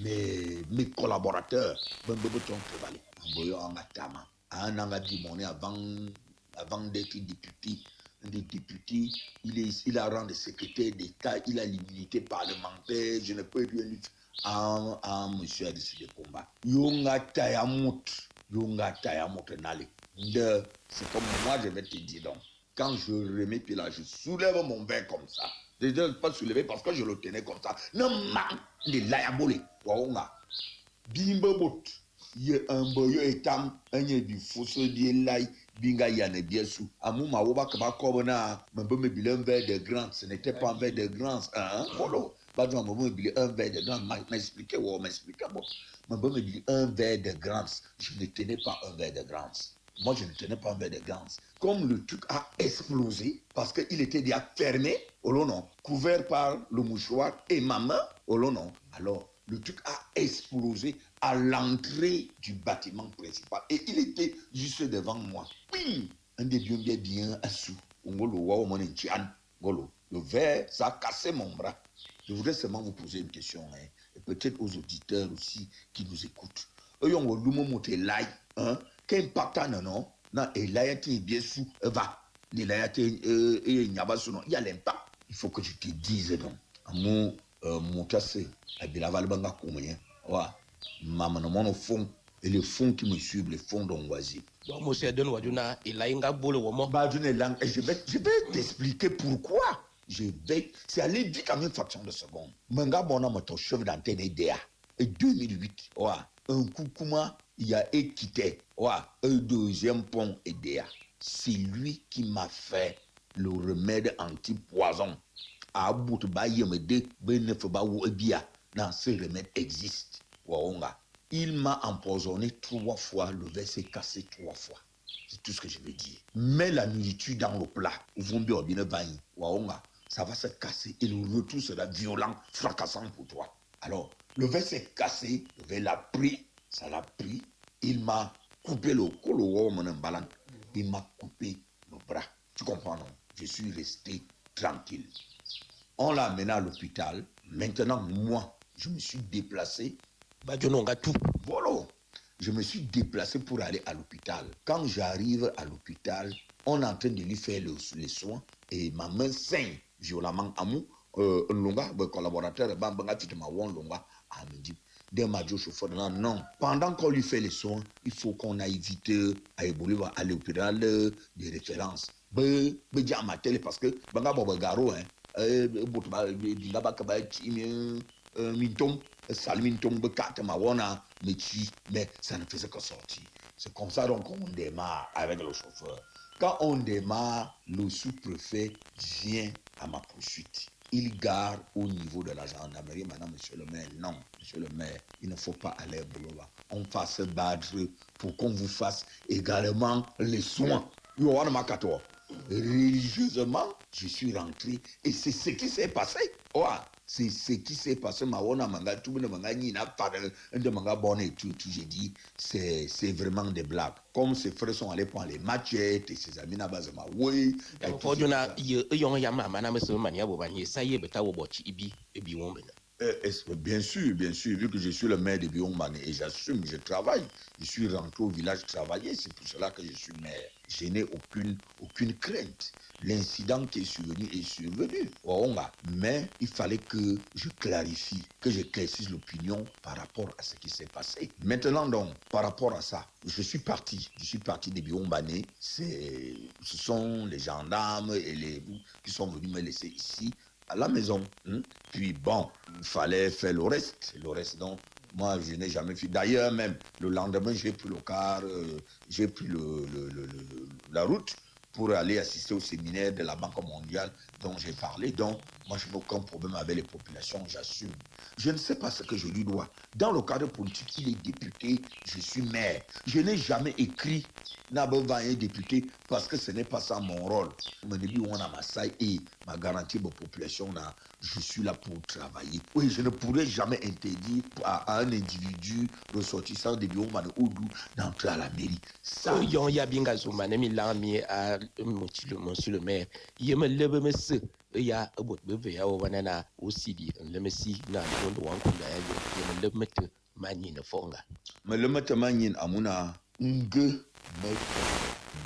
mes collaborateurs, ben bebeton travailler. Boyo angatama. Un angadimone avant d'être député. Des députés, il a rang de secrétaire d'État, il a l'immunité parlementaire, je ne peux rien dire à monsieur a décidé de combat. Yonga tayamut nale. C'est comme moi je vais te dire donc. Quand je remets puis là, je soulève mon verre comme ça. Je ne vais pas soulever parce que je le tenais comme ça. Non, man, les layabole. Waonga. Bimba bot. Ye un boyo etam, un ye du fosso di lay, binga yane biesu. Amou ma woba kaba kobona, m'be me bile un verre de grand, ce n'était pas un verre de grand, hein, polo. Badou m'be me bile un verre de grand, m'expliquez, bon. M'be me bile un verre de grand, je ne tenais pas un verre de grand. Moi, je ne tenais pas un verre de gants. Comme le truc a explosé, parce qu'il était déjà fermé, oh non, couvert par le mouchoir et ma main, oh non, alors le truc a explosé à l'entrée du bâtiment principal. Et il était juste devant moi. Ping! Un des bien assous. Le verre, ça a cassé mon bras. Je voudrais seulement vous poser une question, hein, et peut-être aux auditeurs aussi qui nous écoutent. Eux, on va hein, qu'impact non, non, et là, il bien sous, va. Il y a l'impact. Il faut que je te dise donc. Mon cassé, il a valbanga combien? Ouais. Maman, mon fond, et le fond qui me suit, le fond d'Ongoisi. Donc, monsieur Don Waduna, il a un boulot au moment. Je vais t'expliquer pourquoi. C'est allé vite en une fraction de seconde. Manga Bona m'a ton chef d'antenne EDA. Et 2008, ouais. Un coucouma, il a équité. Ouais. Un deuxième pont EDA. C'est lui qui m'a fait le remède anti-poison. À bout de baille, me dit, non, ce remède existe. Waonga. Il m'a empoisonné 3 fois, le verre s'est cassé 3 fois. C'est tout ce que je veux dire. Mets la nourriture dans le plat. Waonga. Ça va se casser et le retour sera violent, fracassant pour toi. Alors, le verre s'est cassé, le verre l'a pris, ça l'a pris, il m'a coupé le col, il m'a coupé le bras. Tu comprends, non? Je suis resté tranquille. On l'a amené à l'hôpital. Maintenant, moi, je me suis déplacé. Voilà. Je me suis déplacé pour aller à l'hôpital. Quand j'arrive à l'hôpital, on est en train de lui faire les soins et ma main saigne violemment. Amou, Longa, le collaborateur, me dit, chauffeur, non. Pendant qu'on lui fait les soins, il faut qu'on aille vite à évoluer à l'hôpital de référence. Parce que, mais ça ne faisait que sortir. C'est comme ça donc on démarre avec le chauffeur. Quand on démarre, le sous-préfet vient à ma poursuite. Il gare au niveau de la gendarmerie. Maintenant, monsieur le maire, non, monsieur le maire, il ne faut pas aller à Bouloba. On va se battre pour qu'on vous fasse également les soins. Religieusement, je suis rentré et c'est ce qui s'est passé. Ouais. C'est ce qui s'est passé. J'ai dit, c'est vraiment des blagues. Comme ses frères sont allés prendre les machettes et ses amis n'a pas oui. Bien sûr, vu que je suis le maire de Biomane et j'assume, je travaille. Je suis rentré au village travailler, c'est pour cela que je suis maire. Je n'ai aucune crainte. L'incident qui est survenu. Mais il fallait que je clarifie, que j'éclaircisse l'opinion par rapport à ce qui s'est passé. Maintenant donc, par rapport à ça, je suis parti de Biomane. Ce sont les gendarmes et qui sont venus me laisser ici à la maison. Puis bon, il fallait faire le reste. Donc, moi, je n'ai jamais fait. D'ailleurs, même, le lendemain, j'ai pris le car, j'ai pris la route pour aller assister au séminaire de la Banque mondiale dont j'ai parlé. Donc, moi, je n'ai aucun problème avec les populations, j'assume. Je ne sais pas ce que je lui dois. Dans le cadre politique, il est député, je suis maire. Je n'ai jamais écrit Nabova est député parce que ce n'est pas ça mon rôle. Mon début, on a ma saille et ma garantie de population, là, je suis là pour travailler. Oui, je ne pourrais jamais interdire à un individu ressortissant de Bioma de Oudou d'entrer à la mairie. Ça, il y a bien gazouman, mais là, monsieur le maire, il me lève, monsieur. Il y a un bout de bébé, aussi dit, le messie, n'a pas de le mette manine fonga. Mais le mette manine amuna nge mette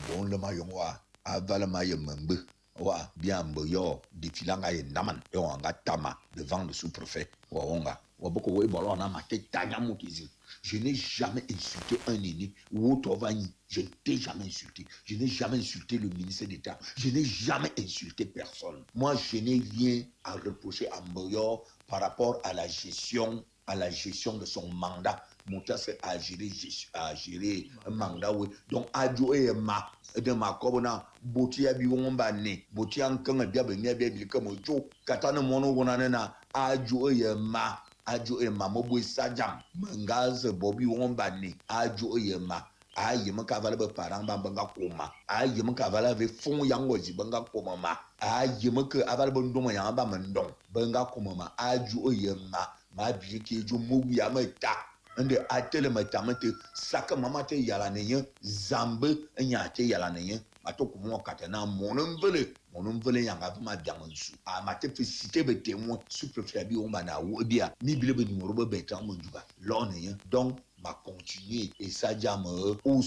bon le mayongwa avala mayembe. Wa bien mboyo défilant à naman et on a tama devant le sous-préfet. Wa onga. Wa boko we bolo na mate tanya mokizi. Je n'ai jamais insulté un aîné ou autre vani. Je ne t'ai jamais insulté. Je n'ai jamais insulté le ministre d'État. Je n'ai jamais insulté personne. Moi, je n'ai rien à reprocher à Mboyo par rapport à la gestion de son mandat. Mon cas, c'est à gérer un mandat. Oui. Donc, adjo et ma. De ma kobona, botia biwomba ne, botia nkanga biabe nyabia bilikomo jo, katana mono wonanena, adjo et ma. Ajo ema mobwe sajam mangaze bobi womba ni ajo ema aye makavala be paramba banga koma aye makavala ve fon yangoji banga koma ma aye maka avala be ndoma yamba mandon banga koma ma ajo ema ma biye ke jo mowi amata ande atele matamate saka mamate yala nenye zambe nyate yala nenye atoko mo katana mononvele yanga ma diamansu a mate félicité be témoin sous-préfet bi o mana wobia ni bile be numéro be betan monjuba l'on donc ma continuer et ça diame ou.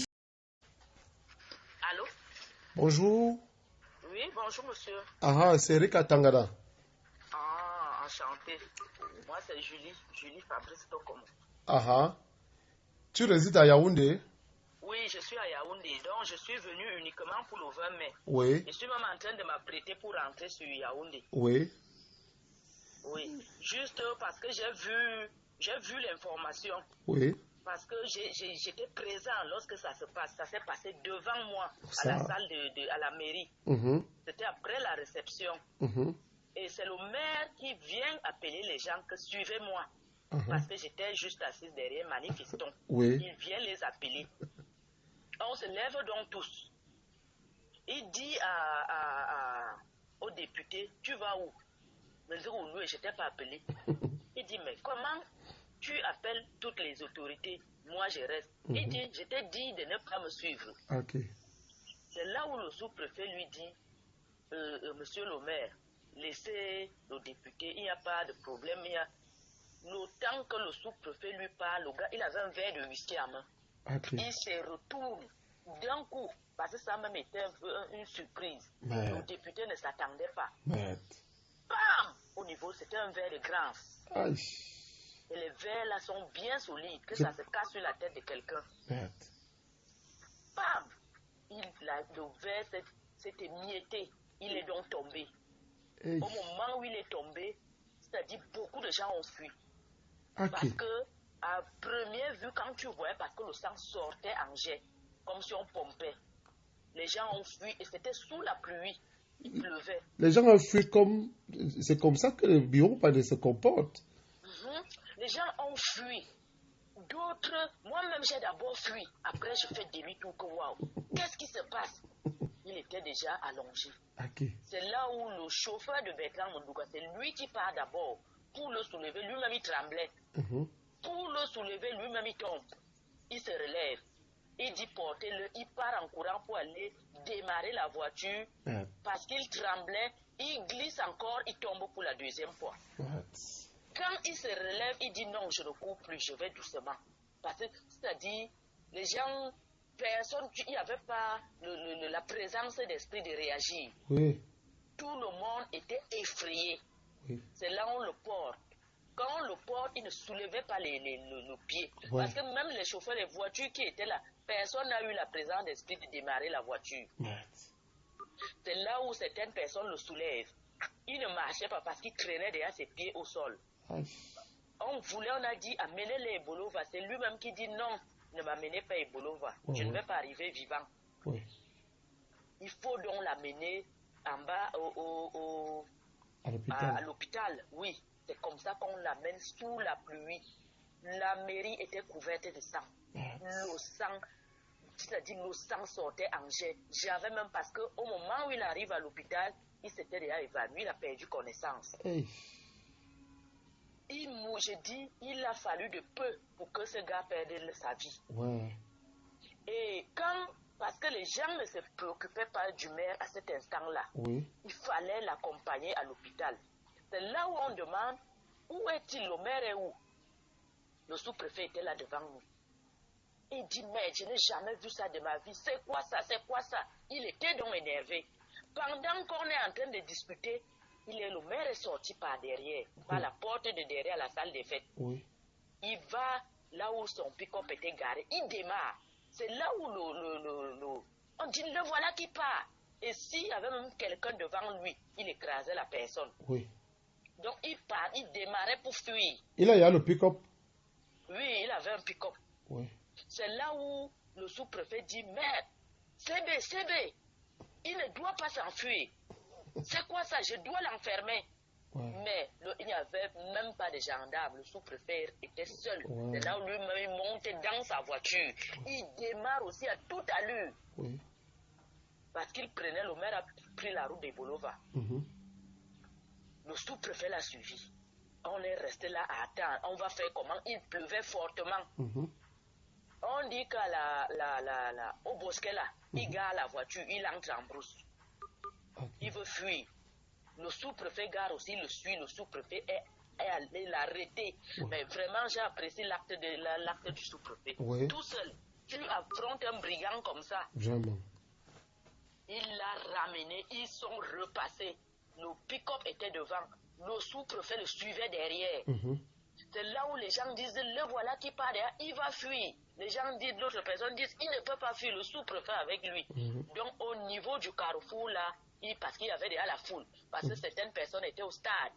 Allô? Bonjour. Oui, bonjour monsieur. Ah, c'est Rika Tangara. Ah, enchanté. Moi c'est Julie Fabrice Tokomo. Ah, tu résides à Yaoundé? Oui, je suis à Yaoundé, donc je suis venu uniquement pour le 20 mai. Oui. Je suis même en train de m'apprêter pour rentrer sur Yaoundé. Oui. Oui, juste parce que j'ai vu l'information. Oui. Parce que j'étais présent lorsque ça s'est passé devant moi Ça. à la salle à la mairie. C'était après la réception. Et c'est le maire qui vient appeler les gens que suivez-moi. Parce que j'étais juste assise derrière, manifestons. Oui. Il vient les appeler. On se lève donc tous. Il dit au député, tu vas où? Je dis, où lui, je n'étais pas appelé. Il dit, mais comment tu appelles toutes les autorités? Moi, je reste. Il dit, je t'ai dit de ne pas me suivre. Ok. C'est là où le sous-préfet lui dit, monsieur le maire, laissez le député, il n'y a pas de problème. Le temps que le sous-préfet lui parle, le gars, il avait un verre de whisky à main. Okay. Il se retourne d'un coup, parce que ça même était un peu une surprise. Mais... Le député ne s'attendait pas. Mais... Bam! Au niveau, c'était un verre de grance. Aïe. Et les verres là sont bien solides, que ça se casse sur la tête de quelqu'un. Mais... Bam! Le verre s'est émietté. Il est donc tombé. Hey. Au moment où il est tombé, c'est-à-dire beaucoup de gens ont fui. Okay. Parce que, à première vue, quand tu voyais, parce que le sang sortait en jet, comme si on pompait, les gens ont fui et c'était sous la pluie. Il pleuvait. Les gens ont fui comme... C'est comme ça que le bureau se comporte. Les gens ont fui. D'autres, moi-même j'ai d'abord fui. Après je fais demi-tour que waouh. Qu'est-ce qui se passe? Il était déjà allongé. Okay. C'est là où le chauffeur de Bertrand Mondouga, c'est lui qui part d'abord. Pour le soulever, lui-même il tremblait. Pour le soulever, lui-même il tombe. Il se relève. Il dit portez-le. Il part en courant pour aller démarrer la voiture. Parce qu'il tremblait. Il glisse encore. Il tombe pour la deuxième fois. Quand il se relève, il dit non, je ne cours plus. Je vais doucement. Parce que, c'est-à-dire, les gens, personne, il n'y avait pas la présence d'esprit de réagir. Oui. Tout le monde était effrayé. Oui. C'est là où on le porte. Quand on le porte, il ne soulevait pas le pied. Ouais. Parce que même les chauffeurs des voitures qui étaient là, personne n'a eu la présence d'esprit de démarrer la voiture. C'est là où certaines personnes le soulèvent. Il ne marchait pas parce qu'il traînait derrière ses pieds au sol. On a dit, amenez les Ebolova. C'est lui-même qui dit non, ne m'amenez pas Ebolova. Je ne vais pas arriver vivant. Il faut donc l'amener en bas à l'hôpital. Oui, c'est comme ça qu'on l'amène sous la pluie. La mairie était couverte de sang. Le sang, c'est-à-dire le sang sortait en jet. J'avais même parce qu'au moment où il arrive à l'hôpital, il s'était déjà évanoui, il a perdu connaissance. Je dis, il a fallu de peu pour que ce gars perde sa vie. Et parce que les gens ne se préoccupaient pas du maire à cet instant-là, il fallait l'accompagner à l'hôpital. C'est là où on demande, où est-il, le maire est où? Le sous-préfet était là devant nous. Il dit, mais je n'ai jamais vu ça de ma vie. C'est quoi ça? C'est quoi ça? Il était donc énervé. Pendant qu'on est en train de discuter, le maire est sorti par derrière, par la porte de derrière la salle des fêtes. Oui. Il va là où son pick-up était garé. Il démarre. C'est là où on dit, le voilà qui part. Et s'il y avait même quelqu'un devant lui, il écrasait la personne. Oui. Donc il part, il démarrait pour fuir. Il a le pick-up. Oui, il avait un pick-up. Oui. C'est là où le sous-préfet dit, mais CB, il ne doit pas s'enfuir. C'est quoi ça? Je dois l'enfermer. Ouais. Mais il n'y avait même pas de gendarme. Le sous-préfet était seul. Ouais. C'est là où lui-même il montait dans sa voiture. Il démarre aussi à toute allure. Oui. Parce qu'il prenait, le maire a pris la route de Bolova. Le sous-préfet l'a suivi. On est resté là à attendre. On va faire comment? Il pleuvait fortement. On dit qu'à au bosquet là, il gare la voiture, il entre en brousse. Okay. Il veut fuir. Le sous-préfet gare aussi, le suit. Le sous-préfet est allé l'arrêter. Mais vraiment, j'ai apprécié l'acte du sous-préfet. Tout seul. Tu affrontes un brigand comme ça. Vraiment. Il l'a ramené, ils sont repassés. Le pick-up était devant. Le sous-préfet le suivait derrière. C'est là où les gens disent, le voilà qui part derrière, il va fuir. Les gens disent, l'autre personne disent, il ne peut pas fuir, le sous-préfet avec lui. Donc au niveau du carrefour là, parce qu'il y avait déjà la foule, parce que certaines personnes étaient au stade,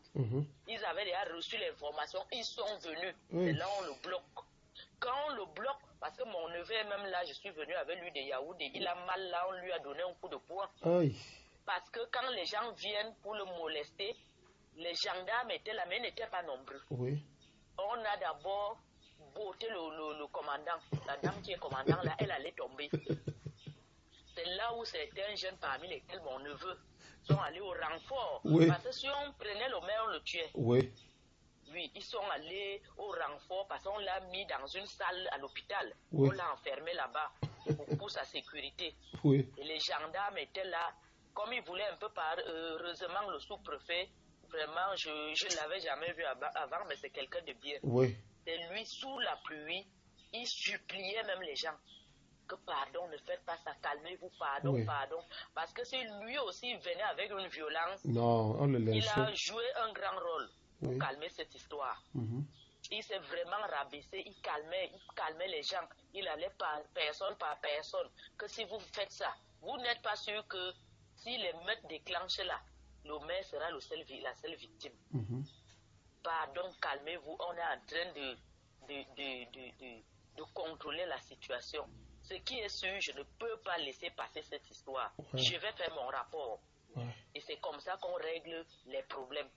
ils avaient déjà reçu l'information, ils sont venus. C'est là on le bloque. Quand on le bloque, parce que mon neveu est même là, je suis venu avec lui de Yaoundé, il a mal là, on lui a donné un coup de poing. Parce que quand les gens viennent pour le molester, les gendarmes étaient là, mais ils n'étaient pas nombreux. On a d'abord botté le commandant. La dame qui est commandant là, elle allait tomber. C'est là où certains jeunes parmi lesquels mon neveu sont allés au renfort. Parce que si on prenait le maire, on le tuait. Oui, ils sont allés au renfort parce qu'on l'a mis dans une salle à l'hôpital. On l'a enfermé là-bas pour sa sécurité. Et les gendarmes étaient là. Comme ils voulaient un peu heureusement le sous-préfet, vraiment, je ne l'avais jamais vu avant, mais c'est quelqu'un de bien. C'est lui, sous la pluie, il suppliait même les gens. Que pardon, ne faites pas ça, calmez-vous, pardon. Parce que si lui aussi venait avec une violence, il a joué un grand rôle pour calmer cette histoire. Il s'est vraiment rabaissé, il calmait les gens. Il allait par personne, que si vous faites ça, vous n'êtes pas sûr que si les meutes déclenchent là, le maire sera la seule victime. Pardon, calmez-vous, on est en train de contrôler la situation. Ce qui est sûr, je ne peux pas laisser passer cette histoire. Je vais faire mon rapport. Et c'est comme ça qu'on règle les problèmes.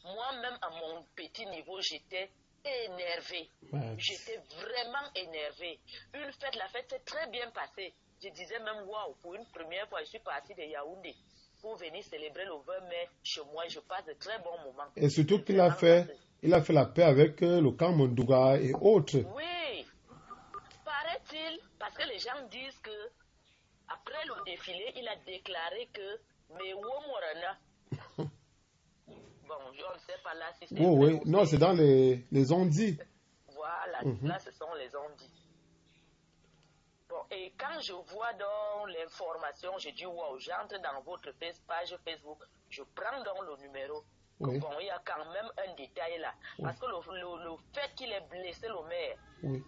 Moi-même, à mon petit niveau, j'étais énervé. J'étais vraiment énervé. La fête s'est très bien passée. Je disais même, waouh, pour une première fois, je suis partie de Yaoundé pour venir célébrer le 20 mai chez moi. Je passe de très bons moments. Et surtout qu'il a fait la paix avec le camp Mondouga et autres. Oui. Paraît-il, parce que les gens disent que après le défilé, il a déclaré que Mewo Morana. Bon, je ne sais pas là si c'est. Oui. Non, c'est dans les ondits. Voilà, là, ce sont les ondits. Bon, et quand je vois dans l'information, je dis wow, j'entre dans votre page Facebook, je prends dans le numéro. Bon, il y a quand même un détail là. Parce que le fait qu'il ait blessé le maire,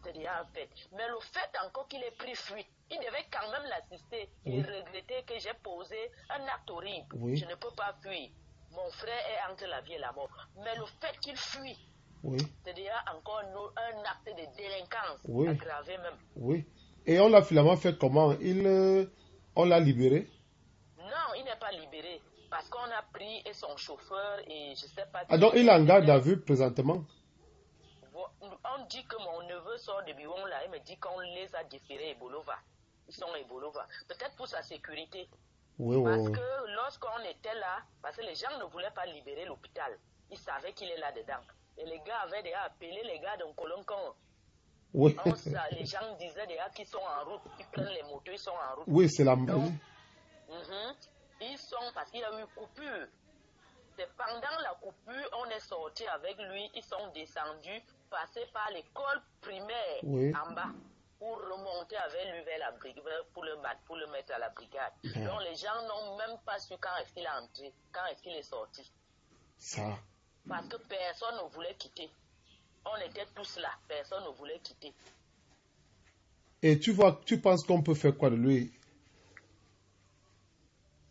c'est déjà un fait. Mais le fait encore qu'il ait pris fuite, il devait quand même l'assister et regretter que j'ai posé un acte horrible. Je ne peux pas fuir. Mon frère est entre la vie et la mort. Mais le fait qu'il fuit, c'est déjà encore un acte de délinquance aggravé même. Et on l'a finalement fait comment? On l'a libéré? Non, il n'est pas libéré. Parce qu'on a pris son chauffeur et je ne sais pas... donc il est en garde à vue présentement? On dit que mon neveu sort de Biwon là, il me dit qu'on les a déférés à Bolova. Ils sont à Bolova. Peut-être pour sa sécurité. Parce que lorsqu'on était là, parce que les gens ne voulaient pas libérer l'hôpital. Ils savaient qu'il est là-dedans. Et les gars avaient déjà appelé les gars d'un Coloncon. Les gens disaient déjà qu'ils sont en route. Ils prennent les motos, ils sont en route. Oui, c'est la... Donc, ils sont, parce qu'il y a eu coupure. C'est pendant la coupure, on est sorti avec lui, ils sont descendus passer par l'école primaire Oui. en bas pour remonter avec lui vers la brigade, pour le mettre à la brigade. Donc les gens n'ont même pas su quand est-ce qu'il est entré, quand est-ce qu'il est sorti. Ça. Parce que personne ne voulait quitter. On était tous là, personne ne voulait quitter. Et tu vois, tu penses qu'on peut faire quoi de lui?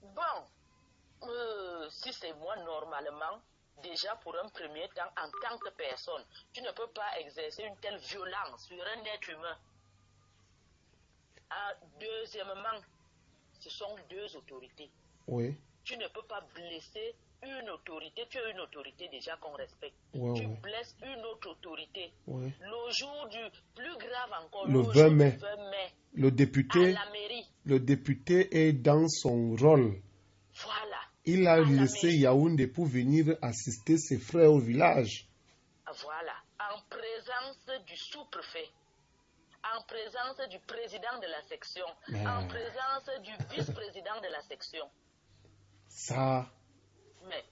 Bon, si c'est moi normalement, déjà pour un premier temps, en tant que personne, tu ne peux pas exercer une telle violence sur un être humain. Deuxièmement, ce sont deux autorités. Oui. Tu ne peux pas blesser une autorité. Tu as une autorité déjà qu'on respecte. Ouais, tu ouais. blesses une autre autorité. Ouais. Le jour du plus grave encore, Le le 20 jour mai. du 20 mai, Le député, à la mairie. le député est dans son rôle. Voilà. Il a À la laissé mairie. Yaoundé pour venir assister ses frères au village. Voilà. En présence du sous-préfet. En présence du président de la section. En présence du vice-président de la section. Ça. Mais